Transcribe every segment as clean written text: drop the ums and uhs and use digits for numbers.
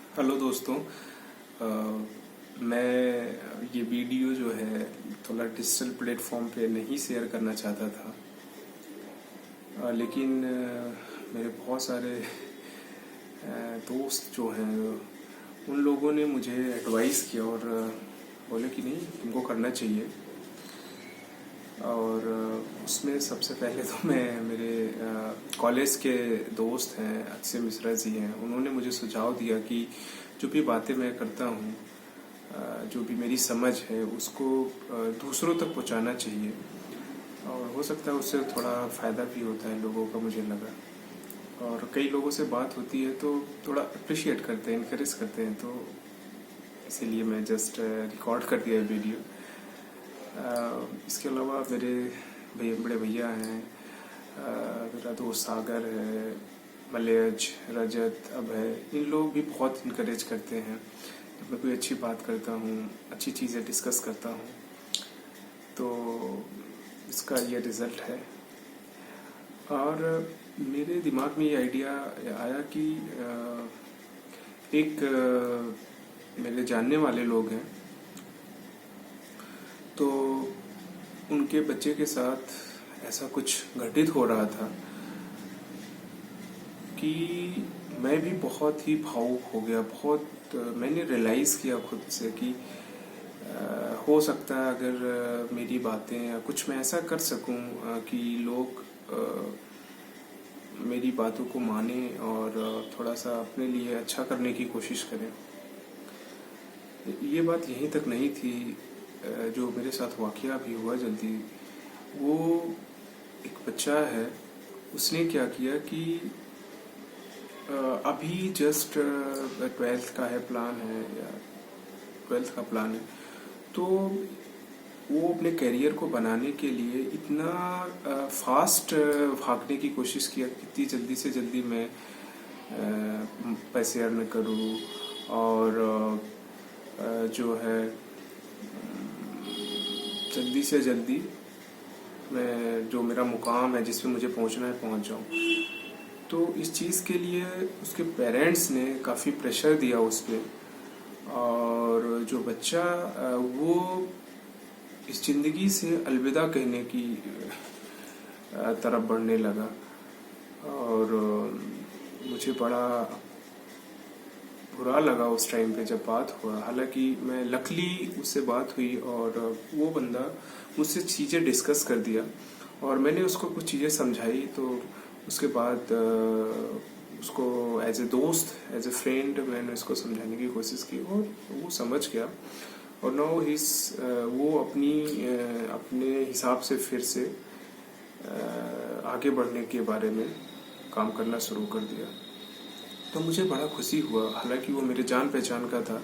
Hello दोस्तों। मैं ये वीडियो जो है थोड़ा डिजिटल प्लेटफॉर्म पे नहीं शेयर करना चाहता था, लेकिन मेरे बहुत सारे दोस्त जो हैं उन लोगों ने मुझे एडवाइस किया और बोले कि नहीं तुमको करना चाहिए। और उसमें सबसे पहले तो मैं मेरे कॉलेज के दोस्त हैं, अक्षय मिश्रा जी हैं, उन्होंने मुझे सुझाव दिया कि जो भी बातें मैं करता हूँ, जो भी मेरी समझ है उसको दूसरों तक पहुँचाना चाहिए और हो सकता है उससे थोड़ा फ़ायदा भी होता है लोगों का, मुझे लगा। और कई लोगों से बात होती है तो थोड़ा अप्रिशिएट करते हैं, इनकरेज करते हैं, तो इसीलिए मैं जस्ट रिकॉर्ड कर दिया वीडियो। इसके अलावा मेरे बड़े भैया हैं, मेरा दोस्त सागर है, मलयज, रजत, अभय, इन लोग भी बहुत इनकरेज करते हैं जब मैं कोई अच्छी बात करता हूँ, अच्छी चीज़ें डिस्कस करता हूँ। तो इसका ये रिज़ल्ट है। और मेरे दिमाग में ये आइडिया आया कि एक मेरे जानने वाले लोग हैं, तो उनके बच्चे के साथ ऐसा कुछ घटित हो रहा था कि मैं भी बहुत ही भावुक हो गया। मैंने रियलाइज़ किया खुद से कि हो सकता है अगर मेरी बातें या कुछ मैं ऐसा कर सकूं कि लोग मेरी बातों को माने और थोड़ा सा अपने लिए अच्छा करने की कोशिश करें। ये बात यहीं तक नहीं थी, जो मेरे साथ वाकया भी हुआ जल्दी, वो एक बच्चा है, उसने क्या किया कि अभी जस्ट 12th का है प्लान है या 12th का प्लान है, तो वो अपने करियर को बनाने के लिए इतना फास्ट भागने की कोशिश किया, कितनी जल्दी से जल्दी मैं पैसे अर्न करूँ और जो है जल्दी से जल्दी मैं जो मेरा मुकाम है जिस पे मुझे पहुंचना है पहुंच जाऊं। तो इस चीज़ के लिए उसके पेरेंट्स ने काफ़ी प्रेशर दिया उस पर, और जो बच्चा वो इस ज़िंदगी से अलविदा कहने की तरफ बढ़ने लगा। और मुझे बड़ा बुरा लगा उस टाइम पे जब बात हुआ। हालांकि मैं लकली उससे बात हुई और वो बंदा मुझसे चीज़ें डिस्कस कर दिया और मैंने उसको कुछ चीज़ें समझाई। तो उसके बाद उसको एज ए दोस्त, एज ए फ्रेंड मैंने उसको समझाने की कोशिश की और वो समझ गया। और नाउ वो अपने हिसाब से फिर से आगे बढ़ने के बारे में काम करना शुरू कर दिया। तो मुझे बड़ा खुशी हुआ। हालांकि वो मेरे जान पहचान का था,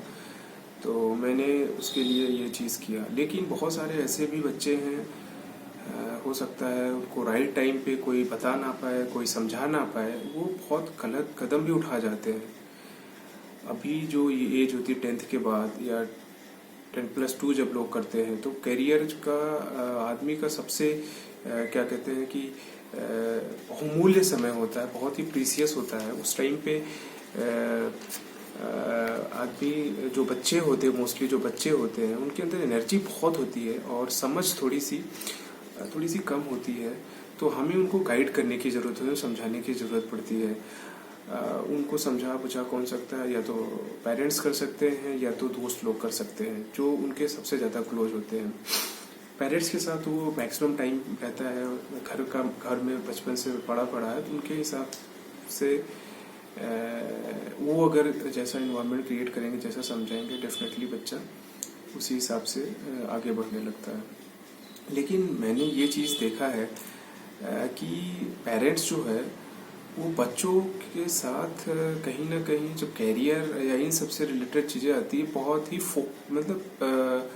तो मैंने उसके लिए ये चीज़ किया। लेकिन बहुत सारे ऐसे भी बच्चे हैं, हो सकता है उनको राइट टाइम पे कोई बता ना पाए, कोई समझा ना पाए, वो बहुत गलत कदम भी उठा जाते हैं। अभी जो ये एज होती है 10th के बाद या 10+2 जब लोग करते हैं, तो करियर का आदमी का सबसे क्या कहते हैं कि बहुमूल्य समय होता है, बहुत ही प्रीसियस होता है। उस टाइम पे आदमी, जो बच्चे होते हैं, मोस्टली जो बच्चे होते हैं, उनके अंदर एनर्जी बहुत होती है और समझ थोड़ी सी कम होती है। तो हमें उनको गाइड करने की ज़रूरत है, समझाने की ज़रूरत पड़ती है। उनको समझा बुझा कौन सकता है, या तो पेरेंट्स कर सकते हैं या तो दोस्त लोग कर सकते हैं जो उनके सबसे ज़्यादा क्लोज होते हैं। पेरेंट्स के साथ वो मैक्सिमम टाइम रहता है, घर में बचपन से पड़ा है, तो उनके हिसाब से वो अगर जैसा इन्वायरमेंट क्रिएट करेंगे, जैसा समझाएंगे, डेफिनेटली बच्चा उसी हिसाब से आगे बढ़ने लगता है। लेकिन मैंने ये चीज़ देखा है कि पेरेंट्स जो है वो बच्चों के साथ कहीं ना कहीं जब कैरियर या इन सबसे रिलेटेड चीज़ें आती है, बहुत ही मतलब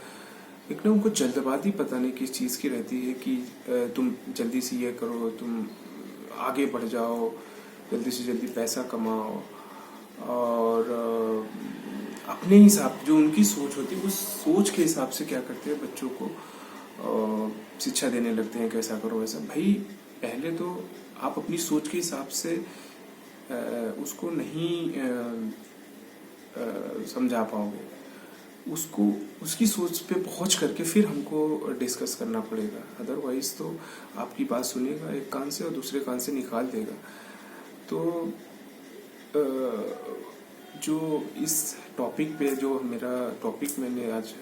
एक ना उनको जल्दबाजी पता नहीं किस चीज़ की रहती है कि तुम जल्दी से ये करो, तुम आगे बढ़ जाओ, जल्दी से जल्दी पैसा कमाओ, और अपने हिसाब जो उनकी सोच होती है उस सोच के हिसाब से क्या करते हैं, बच्चों को शिक्षा देने लगते हैं, कैसा करो वैसा। भाई पहले तो आप अपनी सोच के हिसाब से उसको नहीं समझा पाओगे, उसको उसकी सोच पे पहुंच करके फिर हमको डिस्कस करना पड़ेगा। अदरवाइज तो आपकी बात सुनेगा एक कान से और दूसरे कान से निकाल देगा। तो जो इस टॉपिक पे जो मेरा टॉपिक मैंने आज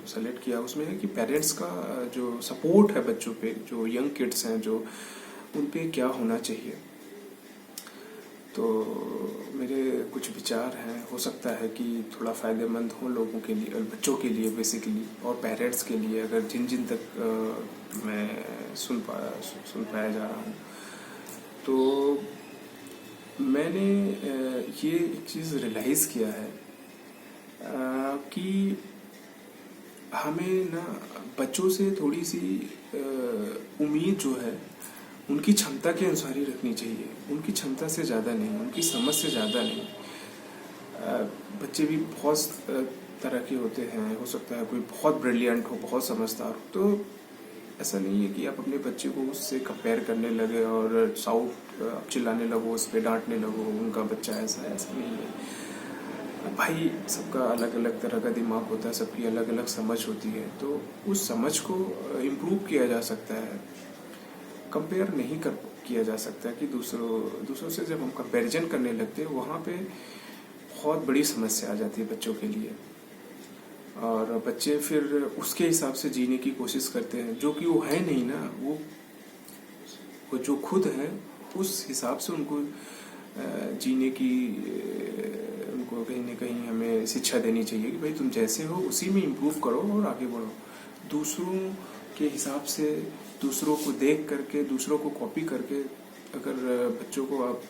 सेलेक्ट किया उसमें है कि पेरेंट्स का जो सपोर्ट है बच्चों पे, जो यंग किड्स हैं जो उन पे क्या होना चाहिए। तो मेरे कुछ विचार हैं, हो सकता है कि थोड़ा फ़ायदेमंद हो लोगों के लिए, बच्चों के लिए बेसिकली, और पेरेंट्स के लिए, अगर जिन जिन तक मैं सुन पाया जा रहा हूँ। तो मैंने ये एक चीज़ रियलाइज़ किया है कि हमें ना बच्चों से थोड़ी सी उम्मीद जो है उनकी क्षमता के अनुसार ही रखनी चाहिए, उनकी क्षमता से ज़्यादा नहीं, उनकी समझ से ज़्यादा नहीं। बच्चे भी बहुत तरह के होते हैं, हो सकता है कोई बहुत ब्रिलियंट हो, बहुत समझदार हो। तो ऐसा नहीं है कि आप अपने बच्चे को उससे कंपेयर करने लगे और साउट चिल्लाने लगो, उस पर डांटने लगो, उनका बच्चा ऐसा है, ऐसा नहीं है। भाई सबका अलग अलग तरह का दिमाग होता है, सबकी अलग अलग समझ होती है, तो उस समझ को इम्प्रूव किया जा सकता है, कंपेयर नहीं किया जा सकता। कि दूसरों से जब हम कंपैरिजन करने लगते हैं वहाँ पे बहुत बड़ी समस्या आ जाती है बच्चों के लिए, और बच्चे फिर उसके हिसाब से जीने की कोशिश करते हैं, जो कि वो है नहीं ना। वो जो खुद है उस हिसाब से उनको जीने की उनको कहीं ना कहीं हमें शिक्षा देनी चाहिए कि भाई तुम जैसे हो उसी में इम्प्रूव करो और आगे बढ़ो। दूसरों के हिसाब से, दूसरों को देख करके, दूसरों को कॉपी करके अगर बच्चों को आप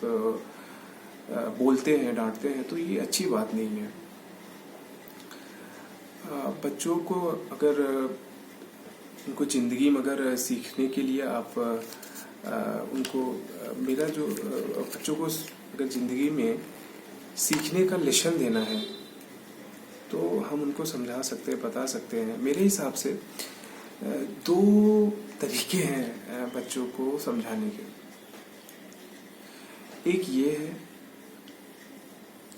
बोलते हैं, डांटते हैं, तो ये अच्छी बात नहीं है। बच्चों को अगर उनको ज़िंदगी में अगर सीखने के लिए आप उनको मेरा जो बच्चों को अगर ज़िंदगी में सीखने का लेसन देना है तो हम उनको समझा सकते हैं, बता सकते हैं। मेरे हिसाब से दो तरीके हैं बच्चों को समझाने के। एक ये है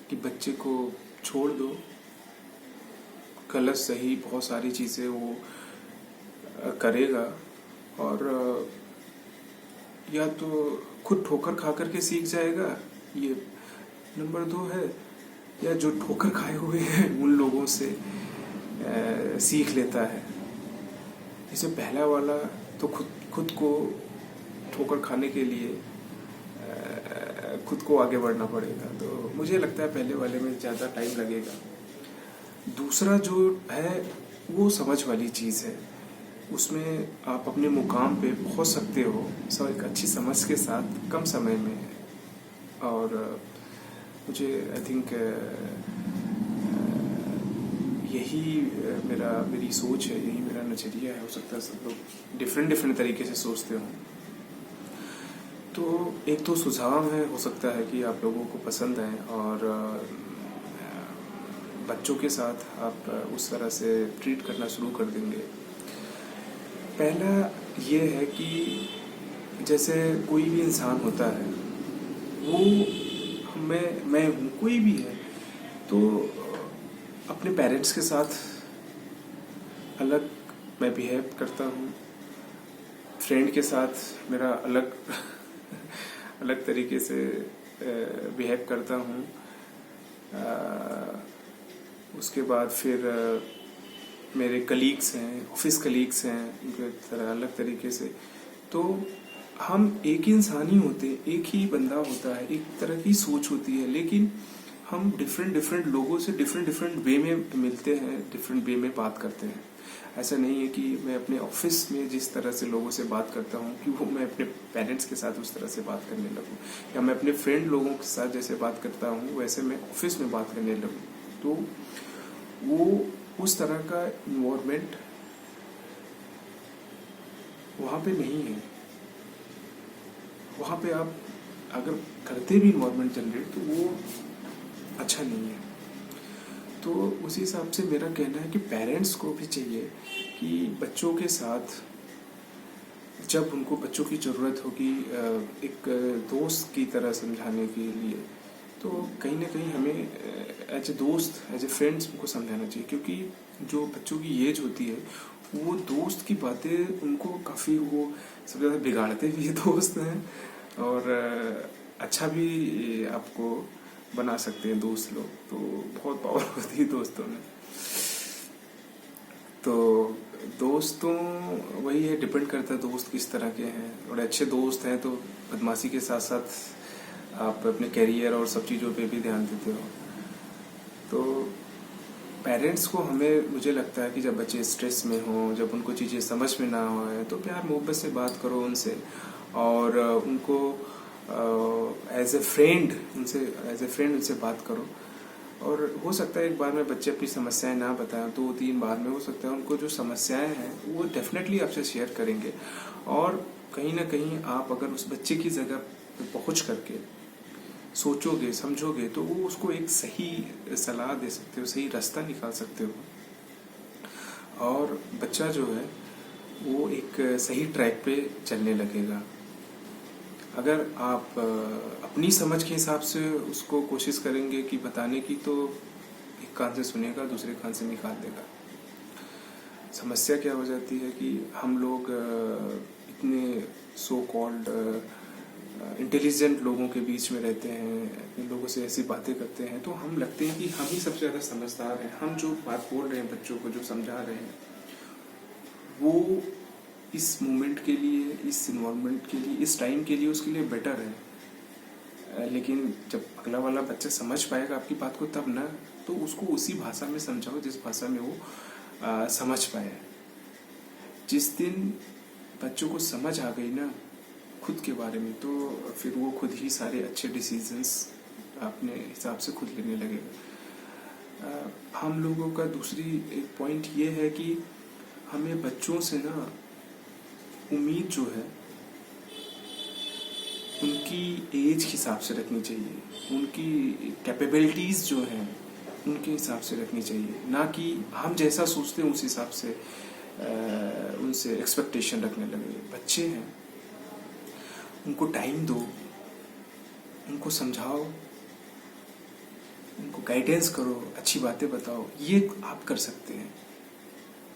कि बच्चे को छोड़ दो, गलत सही बहुत सारी चीज़ें वो करेगा, और या तो खुद ठोकर खा करके सीख जाएगा, ये नंबर 2 है, या जो ठोकर खाए हुए हैं उन लोगों से सीख लेता है। इसे पहला वाला तो खुद को ठोकर खाने के लिए खुद को आगे बढ़ना पड़ेगा, तो मुझे लगता है पहले वाले में ज़्यादा टाइम लगेगा। दूसरा जो है वो समझ वाली चीज़ है, उसमें आप अपने मुकाम पे पहुंच सकते हो सब एक अच्छी समझ के साथ कम समय में। और मुझे आई थिंक यही मेरी सोच है, यही मेरा नज़रिया है। हो सकता है सब लोग डिफरेंट तरीके से सोचते हों। तो एक तो सुझाव है, हो सकता है कि आप लोगों को पसंद आए, और बच्चों के साथ आप उस तरह से ट्रीट करना शुरू कर देंगे। पहला ये है कि जैसे कोई भी इंसान होता है, वो मैं हूँ, कोई भी है, तो अपने पेरेंट्स के साथ अलग मैं बिहेव करता हूँ, फ्रेंड के साथ मेरा अलग अलग तरीके से बिहेव करता हूँ। उसके बाद फिर मेरे कलीग्स हैं, ऑफिस कलीग्स हैं, उनके तरह अलग तरीके से। तो हम एक ही इंसान ही होते हैं, एक ही बंदा होता है, एक तरह की सोच होती है, लेकिन हम डिफरेंट लोगों से डिफरेंट वे में मिलते हैं, डिफरेंट वे में बात करते हैं। ऐसा नहीं है कि मैं अपने ऑफिस में जिस तरह से लोगों से बात करता हूँ कि वो मैं अपने पेरेंट्स के साथ उस तरह से बात करने लगूँ, या मैं अपने फ्रेंड लोगों के साथ जैसे बात करता हूँ वैसे मैं ऑफिस में बात करने लगूँ। तो वो उस तरह का इन्वायरमेंट वहाँ पे नहीं है। वहाँ पे आप अगर करते भी इन्वायरमेंट जनरेट तो वो अच्छा नहीं है। तो उसी हिसाब से मेरा कहना है कि पेरेंट्स को भी चाहिए कि बच्चों के साथ जब उनको बच्चों की ज़रूरत होगी एक दोस्त की तरह समझाने के लिए, तो कहीं ना कहीं हमें एज ए दोस्त, एज ए फ्रेंड्स उनको समझाना चाहिए, क्योंकि जो बच्चों की एज होती है वो दोस्त की बातें उनको काफ़ी, वो सबसे ज़्यादा बिगाड़ते भी दोस्त हैं, और अच्छा भी आपको बना सकते हैं दोस्त लोग। तो बहुत पावर होती है दोस्तों में। तो दोस्तों वही है, डिपेंड करता है दोस्त किस तरह के हैं। और अच्छे दोस्त हैं तो बदमाशी के साथ साथ आप अपने कैरियर और सब चीज़ों पे भी ध्यान देते हो। तो पेरेंट्स को हमें, मुझे लगता है कि जब बच्चे स्ट्रेस में हों, जब उनको चीज़ें समझ में ना आए, तो प्यार मोहब्बत से बात करो उनसे, और उनको एज ए फ्रेंड उनसे बात करो। और हो सकता है एक बार में बच्चे अपनी समस्याएं ना बताएं, 2-3 बार में हो सकता है उनको जो समस्याएं हैं वो डेफिनेटली आपसे शेयर करेंगे। और कहीं ना कहीं आप अगर उस बच्चे की जगह पे पहुंच करके सोचोगे, समझोगे, तो वो उसको एक सही सलाह दे सकते हो, सही रास्ता निकाल सकते हो, और बच्चा जो है वो एक सही ट्रैक पे चलने लगेगा। अगर आप अपनी समझ के हिसाब से उसको कोशिश करेंगे कि बताने की, तो एक कान से सुनेगा, दूसरे कान से निकाल देगा। समस्या क्या हो जाती है कि हम लोग इतने सो कॉल्ड इंटेलिजेंट लोगों के बीच में रहते हैं, इन लोगों से ऐसी बातें करते हैं, तो हम लगते हैं कि हम ही सबसे ज़्यादा समझदार हैं। हम जो बात बोल रहे हैं, बच्चों को जो समझा रहे हैं, वो इस मोमेंट के लिए, इस इन्वायरमेंट के लिए, इस टाइम के लिए उसके लिए बेटर है। लेकिन जब अगला वाला बच्चा समझ पाएगा आपकी बात को, तब ना, तो उसको उसी भाषा में समझाओ जिस भाषा में वो समझ पाए। जिस दिन बच्चों को समझ आ गई ना खुद के बारे में, तो फिर वो खुद ही सारे अच्छे डिसीजंस अपने हिसाब से खुद लेने लगेगा। हम लोगों का दूसरी एक पॉइंट ये है कि हमें बच्चों से ना उम्मीद जो है उनकी एज के हिसाब से रखनी चाहिए, उनकी कैपेबिलिटीज जो हैं उनके हिसाब से रखनी चाहिए, ना कि हम जैसा सोचते हैं उस हिसाब से उनसे एक्सपेक्टेशन रखने लगे। बच्चे हैं, उनको टाइम दो, उनको समझाओ, उनको गाइडेंस करो, अच्छी बातें बताओ, ये आप कर सकते हैं।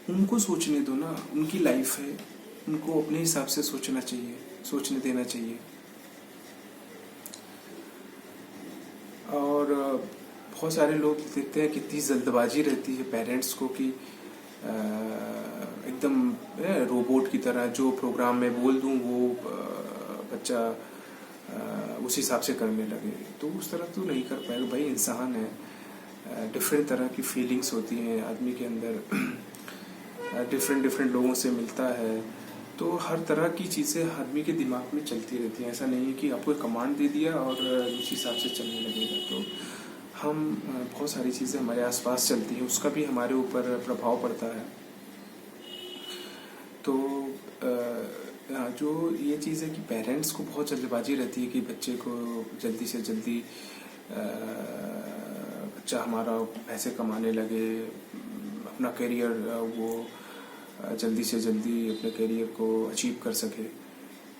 उनको सोचने दो ना, उनकी लाइफ है, उनको अपने हिसाब से सोचना चाहिए, सोचने देना चाहिए। और बहुत सारे लोग देखते हैं कितनी जल्दबाजी रहती है पेरेंट्स को कि एकदम रोबोट की तरह जो प्रोग्राम में बोल दूं वो बच्चा उस हिसाब से करने लगे। तो उस तरह तो नहीं कर पाएगा। भाई इंसान है, डिफरेंट तरह की फीलिंग्स होती हैं आदमी के अंदर, डिफरेंट लोगों से मिलता है, तो हर तरह की चीज़ें आदमी के दिमाग में चलती रहती हैं। ऐसा नहीं है कि आपको कमांड दे दिया और उस हिसाब से चलने लगेगा। तो हम बहुत सारी चीज़ें हमारे आसपास चलती हैं, उसका भी हमारे ऊपर प्रभाव पड़ता है। तो जो ये चीज़ है कि पेरेंट्स को बहुत जल्दबाजी रहती है कि बच्चे को जल्दी से जल्दी बच्चा हमारा पैसे कमाने लगे, अपना करियर वो जल्दी से जल्दी अपने करियर को अचीव कर सके।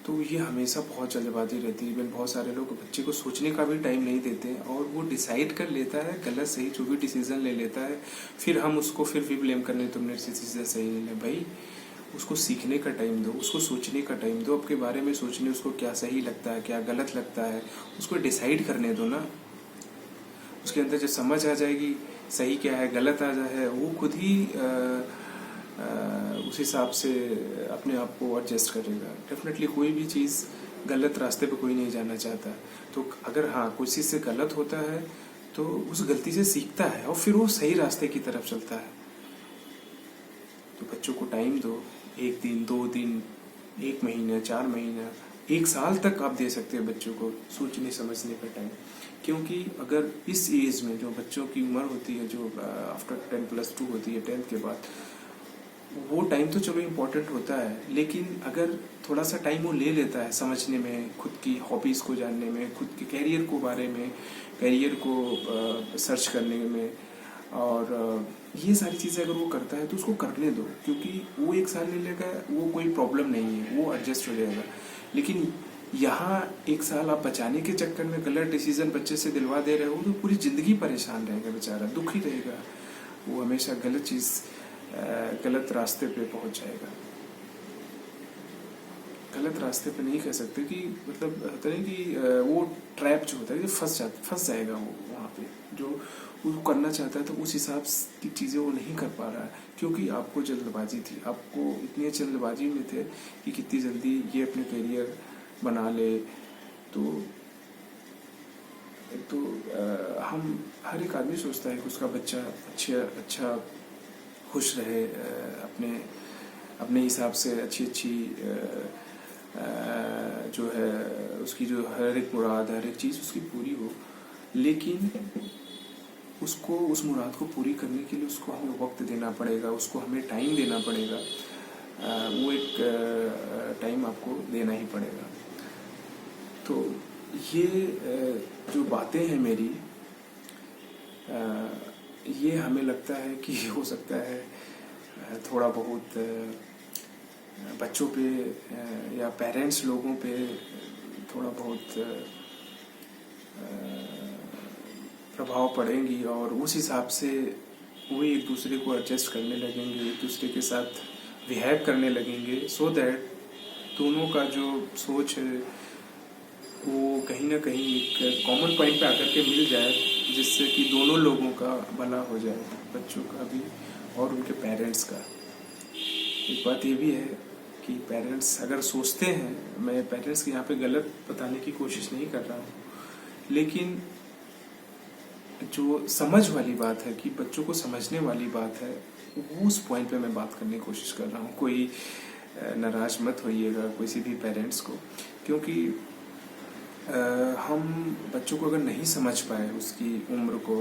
तो ये हमेशा बहुत जल्दबाजी रहती है। इवन बहुत सारे लोग बच्चे को सोचने का भी टाइम नहीं देते और वो डिसाइड कर लेता है, गलत सही जो भी डिसीजन ले लेता है, फिर हम उसको फिर भी ब्लेम करने, तुमने डिसीजन सही नहीं लिया। भाई उसको सीखने का टाइम दो, उसको सोचने का टाइम दो, आपके बारे में सोचने, उसको क्या सही लगता है, क्या गलत लगता है, उसको डिसाइड करने दो ना। उसके अंदर जब समझ आ जाएगी सही क्या है गलत आ जाए, वो खुद ही उस हिसाब से अपने आप को एडजस्ट करेगा। डेफिनेटली कोई भी चीज़ गलत रास्ते पे कोई नहीं जाना चाहता। तो अगर हाँ कोई चीज़ से गलत होता है तो उस गलती से सीखता है और फिर वो सही रास्ते की तरफ चलता है। तो बच्चों को टाइम दो, 1 दिन 2 दिन, 1 महीना, 4 महीना, 1 साल तक आप दे सकते हैं बच्चों को सोचने समझने का टाइम। क्योंकि अगर इस एज में जो बच्चों की उम्र होती है, जो आफ्टर 10+2 होती है, 10th के बाद, वो टाइम तो चलो इम्पोर्टेंट होता है, लेकिन अगर थोड़ा सा टाइम वो ले लेता है समझने में, खुद की हॉबीज़ को जानने में, खुद के कैरियर को बारे में, कैरियर को सर्च करने में, और ये सारी चीज़ें अगर वो करता है तो उसको करने दो। क्योंकि वो 1 साल ले लेगा, वो कोई प्रॉब्लम नहीं है, वो एडजस्ट हो जाएगा। लेकिन यहाँ 1 साल आप बचाने के चक्कर में गलत डिसीजन बच्चे से दिलवा दे रहे हो तो पूरी जिंदगी परेशान रहेगा बेचारा, दुखी रहेगा, वो हमेशा गलत चीज गलत रास्ते पे पहुंच जाएगा। गलत रास्ते पे नहीं कह सकते कि मतलब होता नहीं कि वो ट्रैप जो होता है कि फंस जाएगा वो वहाँ पे, जो वो करना चाहता है तो उस हिसाब की चीज़ें वो नहीं कर पा रहा है, क्योंकि आपको जल्दबाजी थी, आपको इतनी जल्दबाजी में थे कि कितनी जल्दी ये अपने करियर बना ले। तो हम हर एक आदमी सोचता है कि उसका बच्चा अच्छा खुश रहे, अपने हिसाब से अच्छी जो है उसकी जो हर एक मुराद, हर एक चीज़ उसकी पूरी हो। लेकिन उसको उस मुराद को पूरी करने के लिए उसको हमें वक्त देना पड़ेगा, उसको हमें टाइम देना पड़ेगा, वो एक टाइम आपको देना ही पड़ेगा। तो ये जो बातें हैं मेरी, ये हमें लगता है कि हो सकता है थोड़ा बहुत बच्चों पे या पेरेंट्स लोगों पे थोड़ा बहुत प्रभाव पड़ेंगी, और उस हिसाब से वो एक दूसरे को एडजस्ट करने लगेंगे, एक दूसरे के साथ बिहेव करने लगेंगे, सो दैट दोनों का जो सोच है वो कहीं ना कहीं एक कॉमन पॉइंट पे आकर के मिल जाए, जिससे कि दोनों लोगों का भला हो जाए, बच्चों का भी और उनके पेरेंट्स का। एक बात ये भी है कि पेरेंट्स अगर सोचते हैं, मैं पेरेंट्स के यहाँ पे गलत बताने की कोशिश नहीं कर रहा हूँ, लेकिन जो समझ वाली बात है कि बच्चों को समझने वाली बात है, वो उस पॉइंट पे मैं बात करने की कोशिश कर रहा हूँ। कोई नाराज मत होइएगा किसी भी पेरेंट्स को, क्योंकि हम बच्चों को अगर नहीं समझ पाए उसकी उम्र को,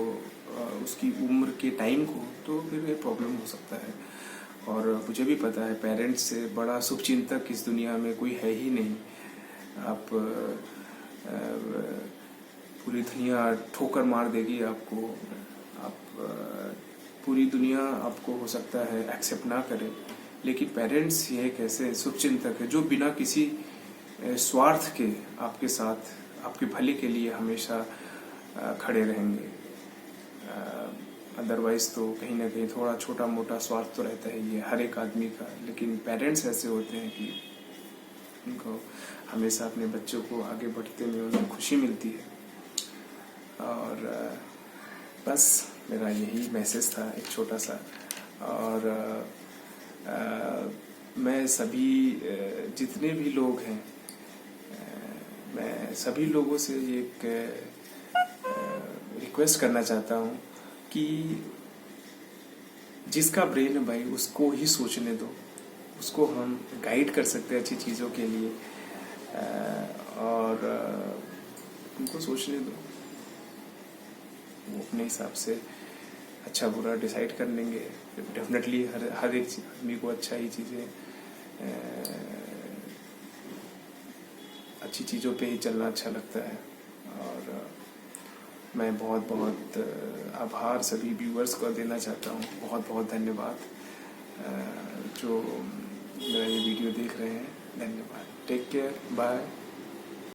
उसकी उम्र के टाइम को, तो फिर ये प्रॉब्लम हो सकता है। और मुझे भी पता है पेरेंट्स से बड़ा शुभचिंतक इस दुनिया में कोई है ही नहीं। आप पूरी दुनिया ठोकर मार देगी आपको, पूरी दुनिया आपको हो सकता है एक्सेप्ट ना करे, लेकिन पेरेंट्स ये एक ऐसे शुभचिंतक है जो बिना किसी स्वार्थ के आपके साथ, आपके भले के लिए हमेशा खड़े रहेंगे। अदरवाइज तो कहीं ना कहीं थोड़ा छोटा मोटा स्वार्थ तो रहता है ये हर एक आदमी का, लेकिन पेरेंट्स ऐसे होते हैं कि उनको हमेशा अपने बच्चों को आगे बढ़ते में उन्हें खुशी मिलती है। और बस मेरा यही मैसेज था, एक छोटा सा। और मैं सभी जितने भी लोग हैं, मैं सभी लोगों से एक रिक्वेस्ट करना चाहता हूँ कि जिसका ब्रेन है भाई उसको ही सोचने दो, उसको हम गाइड कर सकते हैं अच्छी चीज़ों के लिए, और उनको सोचने दो, वो अपने हिसाब से अच्छा बुरा डिसाइड कर लेंगे। डेफिनेटली हर एक आदमी को अच्छा ही चीज़ें, अच्छी चीज़ों पे ही चलना अच्छा लगता है। और मैं बहुत बहुत आभार सभी व्यूअर्स को देना चाहता हूँ, बहुत बहुत धन्यवाद जो मेरा ये वीडियो देख रहे हैं, धन्यवाद। Take care, bye.